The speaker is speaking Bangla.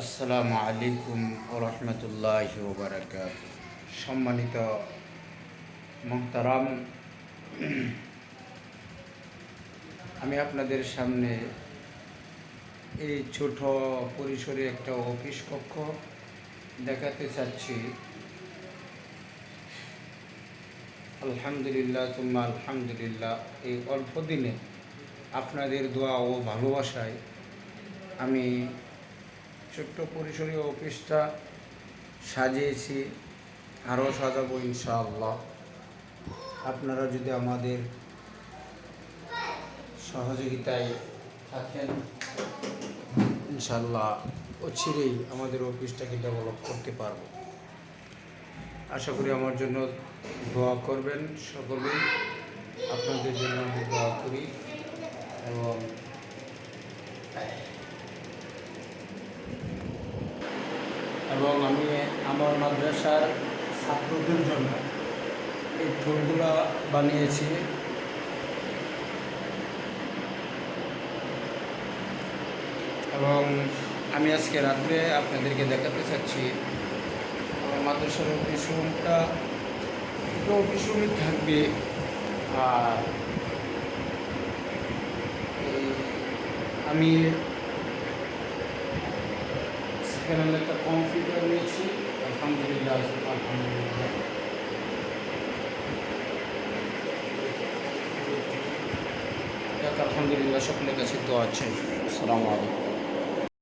আসসালামু আলাইকুম ওরহমতুল্লাহি ওবারাকাত। সম্মানিত মোহতারাম, আমি আপনাদের সামনে এই ছোট পরিসরে একটা অফিস কক্ষ দেখাতে চাচ্ছি। আলহামদুলিল্লাহ তুম্মা আলহামদুলিল্লাহ, এই অল্প দিনে আপনাদের দোয়া ও ভালোবাসায় আমি ছোট্ট পরিসরে অফিসটা সাজিয়েছি, আরও সাজাবো ইনশাআল্লাহ। আপনারা যদি আমাদের সহযোগিতায় থাকেন, ইনশাআল্লাহ অচিরেই আমাদের অফিসটাকে ডেভেলপ করতে পারবো। আশা করি আমার জন্য দোয়া করবেন সকলেই। আপনাদের জন্য আমি দোয়া করি এবং আমি আমার মাদ্রাসার ছাত্রদের জন্য এই ফুলগুলো বানিয়েছি। এবং আমি আজকে রাত্রে আপনাদেরকে দেখাতে চাচ্ছি আমার মাদ্রাসার অফিস রুমটা অফিস রুমই থাকবে। আর আমি সেখানে একটা কম্পিউটার নিয়েছি। আলহামদুলিল্লাহ আলহামদুলিল্লাহ আলহামদুলিল্লাহ সকলের কাছে দোয়া আছে। আসসালামু আলাইকুম।